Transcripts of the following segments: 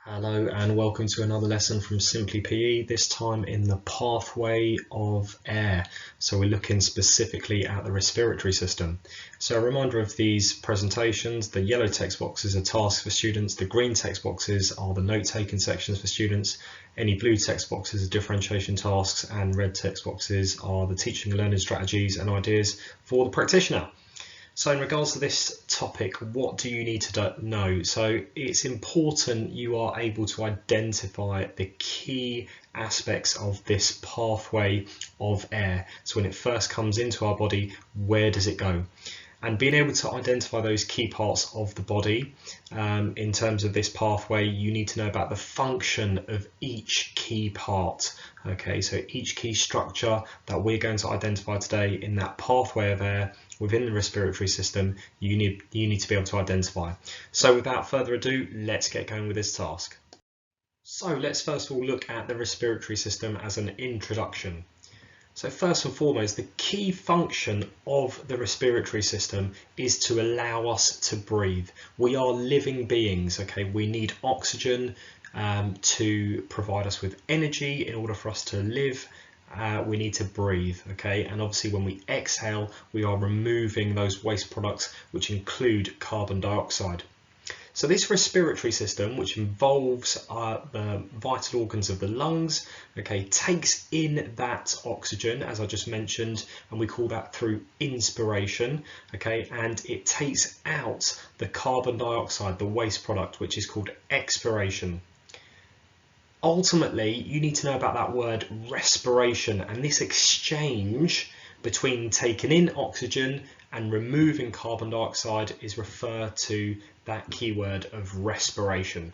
Hello and welcome to another lesson from Simply PE, this time in the pathway of air. So we're looking specifically at the respiratory system. So a reminder of these presentations: the yellow text boxes are tasks for students, the green text boxes are the note-taking sections for students, any blue text boxes are differentiation tasks, and red text boxes are the teaching and learning strategies and ideas for the practitioner. So in regards to this topic, what do you need to know? So it's important you are able to identify the key aspects of this pathway of air. So when it first comes into our body, where does it go? And being able to identify those key parts of the body in terms of this pathway, you need to know about the function of each key part. Okay, so each key structure that we're going to identify today in that pathway of air within the respiratory system, you need to be able to identify. So without further ado, let's get going with this task. So let's first of all look at the respiratory system as an introduction. So first and foremost, the key function of the respiratory system is to allow us to breathe. We are living beings, okay? We need oxygen to provide us with energy in order for us to live. We need to breathe, okay? And obviously when we exhale, we are removing those waste products, which include carbon dioxide. So this respiratory system, which involves the vital organs of the lungs, okay, takes in that oxygen, as I just mentioned, and we call that through inspiration, okay, and it takes out the carbon dioxide, the waste product, which is called expiration. Ultimately, you need to know about that word respiration and this exchange between taking in oxygen and removing carbon dioxide is referred to that keyword of respiration.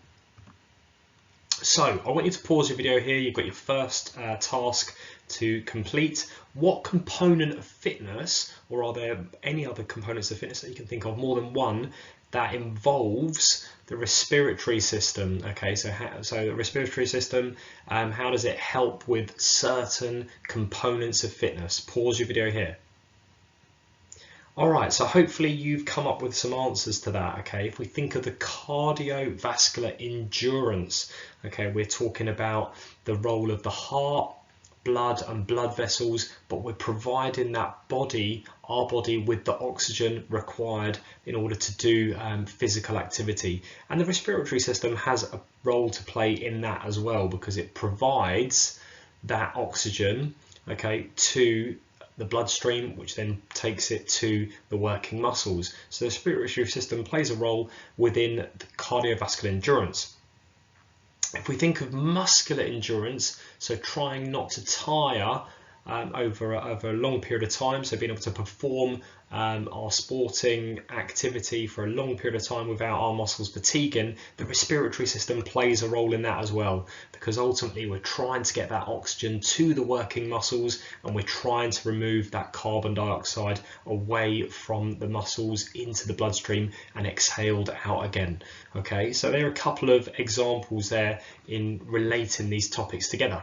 So I want you to pause your video here. You've got your first task to complete. What component of fitness, or are there any other components of fitness that you can think of, more than one, that involves the respiratory system? Okay, so the respiratory system, how does it help with certain components of fitness? Pause your video here. All right, so hopefully you've come up with some answers to that, okay? If we think of the cardiovascular endurance, okay, we're talking about the role of the heart, blood and blood vessels, but we're providing that body, our body, with the oxygen required in order to do physical activity. And the respiratory system has a role to play in that as well, because it provides that oxygen, okay, to the bloodstream, which then takes it to the working muscles. So the respiratory system plays a role within the cardiovascular endurance. If we think of muscular endurance, so trying not to tire over a long period of time, so being able to perform our sporting activity for a long period of time without our muscles fatiguing, the respiratory system plays a role in that as well, because ultimately we're trying to get that oxygen to the working muscles and we're trying to remove that carbon dioxide away from the muscles into the bloodstream and exhaled out again. Okay, so there are a couple of examples there in relating these topics together.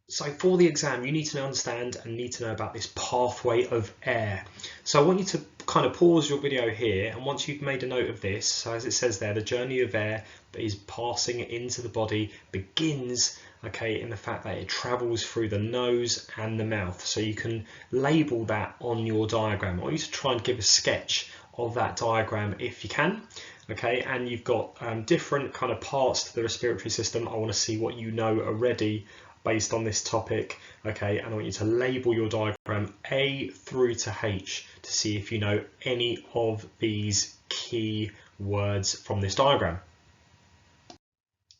So for the exam, you need to understand and need to know about this pathway of air. So I want you to kind of pause your video here, and once you've made a note of this, so as it says there, the journey of air that is passing into the body begins, okay, in the fact that it travels through the nose and the mouth. So you can label that on your diagram. I want you to try and give a sketch of that diagram if you can. Okay, and you've got different kind of parts to the respiratory system. I want to see what you know already based on this topic, okay, and I want you to label your diagram A through to H to see if you know any of these key words from this diagram.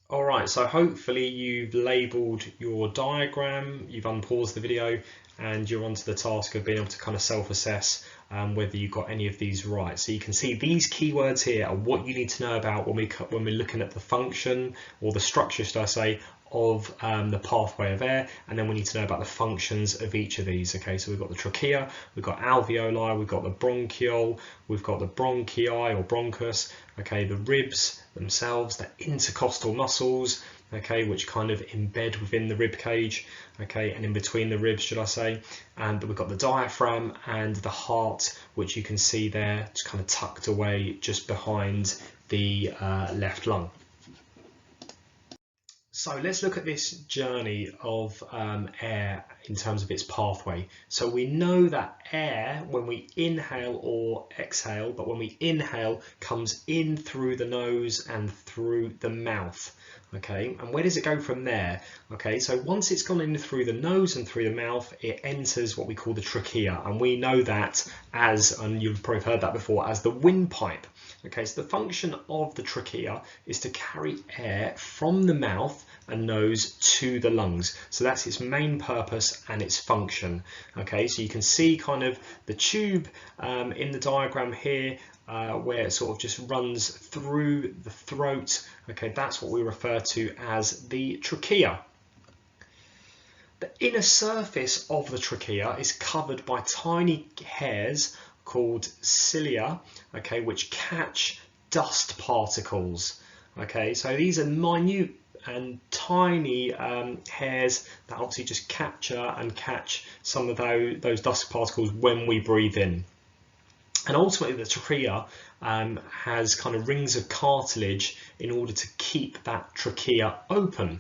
All right, so hopefully you've labelled your diagram, you've unpaused the video, and you're onto the task of being able to kind of self-assess whether you got any of these right. So you can see these keywords here are what you need to know about when we're looking at the function, or the structure, should I say, of the pathway of air, and then we need to know about the functions of each of these. Okay, so we've got the trachea, we've got alveoli, we've got the bronchiole, we've got the bronchi or bronchus, okay, the ribs themselves, the intercostal muscles, okay, which kind of embed within the rib cage, okay, and in between the ribs, should I say, and we've got the diaphragm and the heart, which you can see there, just kind of tucked away just behind the left lung. So let's look at this journey of air in terms of its pathway. So we know that air, when we inhale or exhale, but when we inhale, comes in through the nose and through the mouth. Okay, and where does it go from there? Okay, so once it's gone in through the nose and through the mouth, it enters what we call the trachea, and we know that as, and you've probably heard that before, as the windpipe. Okay, so the function of the trachea is to carry air from the mouth and nose to the lungs. So that's its main purpose and its function. Okay, so you can see kind of the tube in the diagram here, where it sort of just runs through the throat. Okay, that's what we refer to as the trachea. The inner surface of the trachea is covered by tiny hairs called cilia, okay, which catch dust particles. Okay, so these are minute and tiny hairs that obviously just capture and catch some of those dust particles when we breathe in. And ultimately the trachea has kind of rings of cartilage in order to keep that trachea open.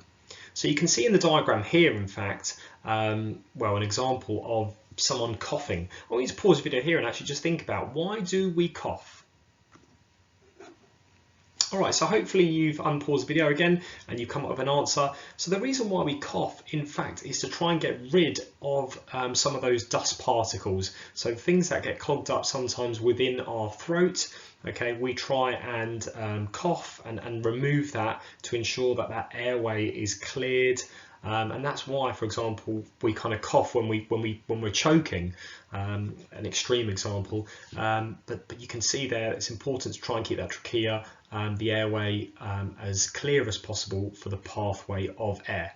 So you can see in the diagram here, in fact, well, an example of someone coughing. I want you to pause the video here and actually just think about, why do we cough? Alright, so hopefully you've unpaused the video again and you've come up with an answer. So the reason why we cough, in fact, is to try and get rid of some of those dust particles. So things that get clogged up sometimes within our throat. Okay, we try and cough and remove that to ensure that that airway is cleared. And that's why, for example, we kind of cough when we're choking, an extreme example. But you can see there it's important to try and keep that trachea, the airway, as clear as possible for the pathway of air.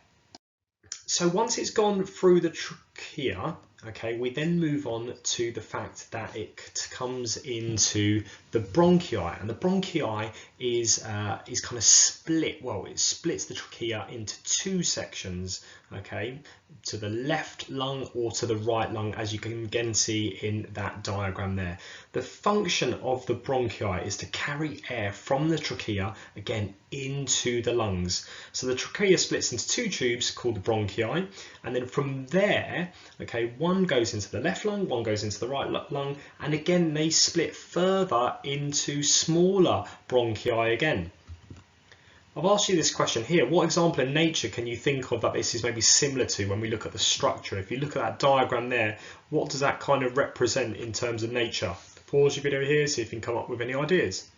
So once it's gone through the trachea, okay, we then move on to the fact that it comes into the bronchi, and the bronchi is kind of split. Well, it splits the trachea into two sections, okay, to the left lung or to the right lung, as you can again see in that diagram there. The function of the bronchi is to carry air from the trachea again into the lungs. So the trachea splits into two tubes called the bronchi, and then from there, okay, one goes into the left lung, one goes into the right lung, and again they split further into smaller bronchi again. I've asked you this question here. What example in nature can you think of that this is maybe similar to when we look at the structure? If you look at that diagram there, what does that kind of represent in terms of nature? Pause your video here, see if you can come up with any ideas.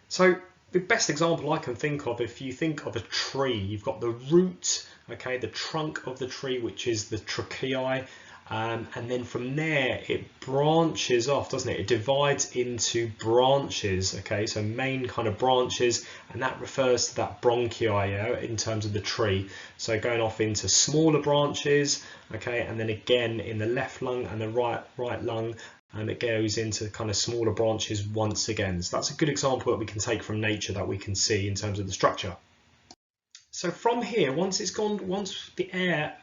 So the best example I can think of, if you think of a tree, you've got the root, okay, the trunk of the tree, which is the tracheae, and then from there it branches off, doesn't it? It divides into branches, okay, so main kind of branches, and that refers to that bronchi in terms of the tree. So going off into smaller branches, okay, and then again in the left lung and the right lung, and it goes into kind of smaller branches once again. So that's a good example that we can take from nature that we can see in terms of the structure. So from here, once the air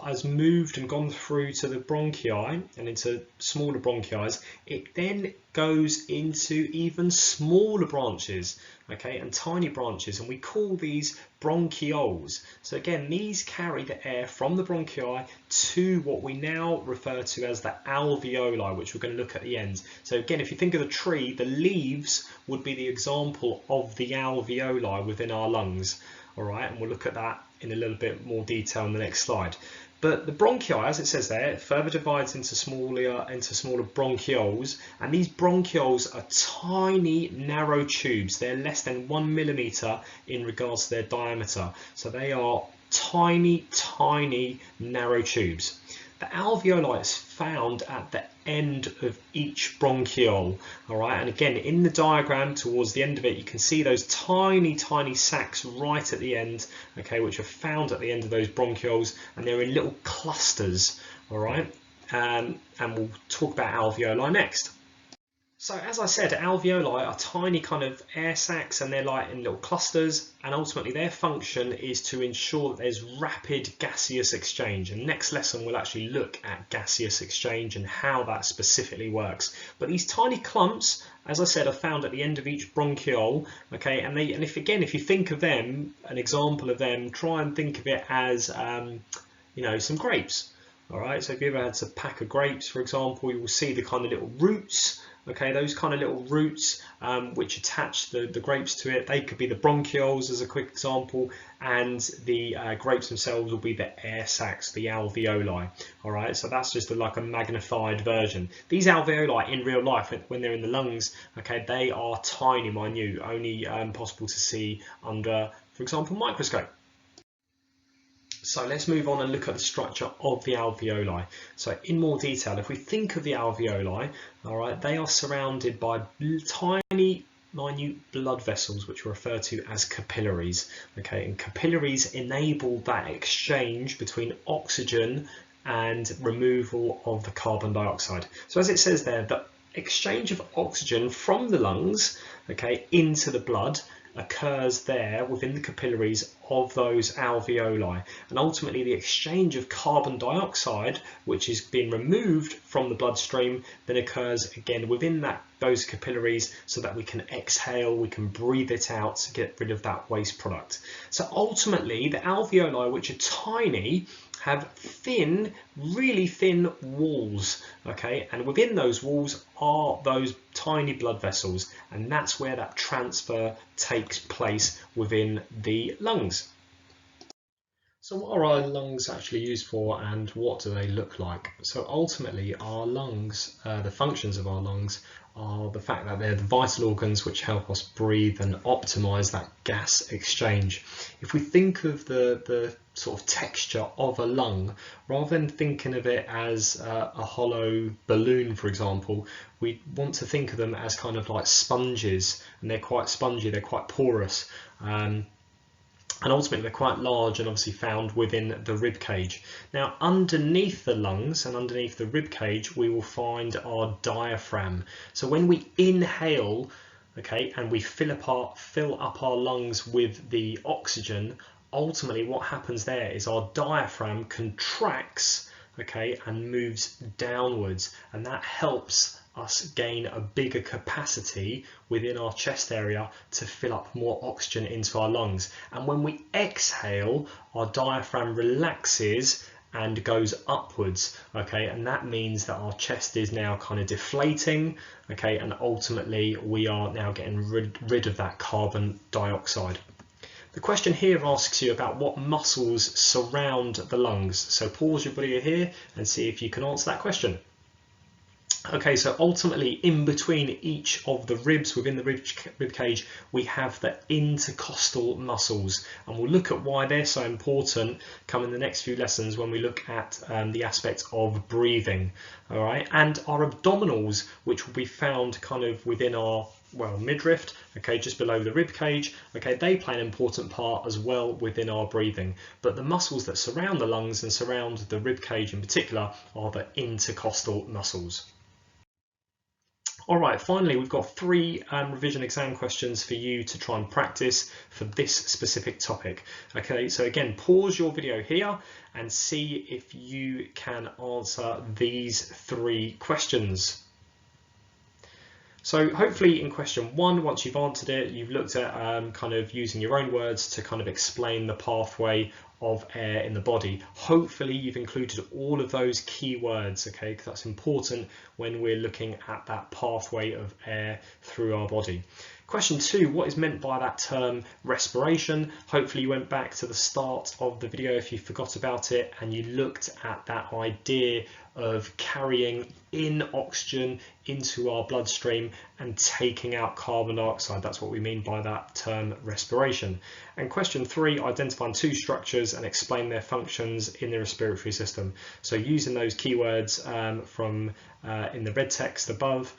has moved and gone through to the bronchi and into smaller bronchi, it then goes into even smaller branches, okay, and tiny branches, and we call these bronchioles. So again, these carry the air from the bronchi to what we now refer to as the alveoli, which we're going to look at the end. So again, if you think of the tree, the leaves would be the example of the alveoli within our lungs. All right, and we'll look at that in a little bit more detail in the next slide. But the bronchi, as it says there, it further divides into smaller bronchioles, and these bronchioles are tiny, narrow tubes. They're less than 1 millimeter in regards to their diameter. So they are tiny, tiny, narrow tubes. The alveoli is found at the end of each bronchiole, all right, and again in the diagram towards the end of it you can see those tiny, tiny sacs right at the end, okay, which are found at the end of those bronchioles, and they're in little clusters, all right, and we'll talk about alveoli next. So as I said, alveoli are tiny kind of air sacs, and they're like in little clusters, and ultimately their function is to ensure that there's rapid gaseous exchange. And next lesson we'll actually look at gaseous exchange and how that specifically works. But these tiny clumps, as I said, are found at the end of each bronchiole, okay, and if you think of them, an example of them, try and think of it as some grapes. All right, so if you ever had a pack of grapes, for example, you will see the kind of little roots. Okay, those kind of little roots which attach the grapes to it. They could be the bronchioles as a quick example, and the grapes themselves will be the air sacs, the alveoli. All right, so that's just like a magnified version. These alveoli in real life, when they're in the lungs, okay, they are tiny, minute, only possible to see under, for example, microscope. So let's move on and look at the structure of the alveoli. So in more detail, if we think of the alveoli, all right, they are surrounded by tiny, minute blood vessels, which are referred to as capillaries. Okay, and capillaries enable that exchange between oxygen and removal of the carbon dioxide. So as it says there, the exchange of oxygen from the lungs, okay, into the blood occurs there within the capillaries of those alveoli, and ultimately the exchange of carbon dioxide, which is being removed from the bloodstream, then occurs again within those capillaries, so that we can exhale, we can breathe it out to get rid of that waste product. So ultimately the alveoli, which are tiny, have thin, really thin walls, okay, and within those walls are those tiny blood vessels, and that's where that transfer takes place within the lungs. So what are our lungs actually used for, and what do they look like? So ultimately our lungs, the functions of our lungs are the fact that they're the vital organs which help us breathe and optimize that gas exchange. If we think of the sort of texture of a lung, rather than thinking of it as a hollow balloon, for example, we want to think of them as kind of like sponges, and they're quite spongy, they're quite porous. And ultimately they're quite large and obviously found within the rib cage. Now underneath the lungs and underneath the rib cage we will find our diaphragm. So when we inhale, okay, and we fill up our lungs with the oxygen, ultimately what happens there is our diaphragm contracts, okay, and moves downwards, and that helps us gain a bigger capacity within our chest area to fill up more oxygen into our lungs. And when we exhale, our diaphragm relaxes and goes upwards, okay, and that means that our chest is now kind of deflating, okay, and ultimately we are now getting rid of that carbon dioxide. The question here asks you about what muscles surround the lungs, so pause your video here and see if you can answer that question. Okay, so ultimately in between each of the ribs within the rib cage we have the intercostal muscles, and we'll look at why they're so important come in the next few lessons when we look at the aspect of breathing. All right, and our abdominals, which will be found kind of within our midriff, okay, just below the rib cage, okay, they play an important part as well within our breathing. But the muscles that surround the lungs and surround the rib cage in particular are the intercostal muscles. All right, finally, we've got 3 revision exam questions for you to try and practice for this specific topic. Okay, so again, pause your video here and see if you can answer these 3 questions. So hopefully in question 1, once you've answered it, you've looked at kind of using your own words to kind of explain the pathway of air in the body. Hopefully you've included all of those key words, okay, because that's important when we're looking at that pathway of air through our body. Question 2, what is meant by that term respiration? Hopefully you went back to the start of the video if you forgot about it and you looked at that idea of carrying in oxygen into our bloodstream and taking out carbon dioxide. That's what we mean by that term respiration. And question 3, identifying 2 structures and explain their functions in the respiratory system. So using those keywords from in the red text above,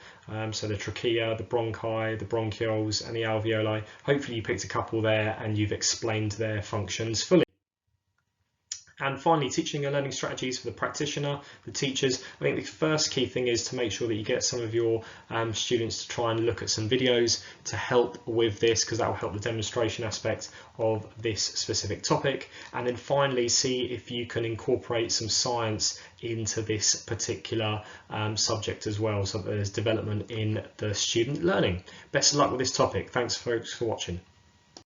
so the trachea, the bronchi, the bronchioles and the alveoli. Hopefully you picked a couple there and you've explained their functions fully. And finally, teaching and learning strategies for the practitioner, the teachers. I think the first key thing is to make sure that you get some of your students to try and look at some videos to help with this, because that will help the demonstration aspect of this specific topic. And then finally, see if you can incorporate some science into this particular subject as well, so that there's development in the student learning. Best of luck with this topic. Thanks folks for watching.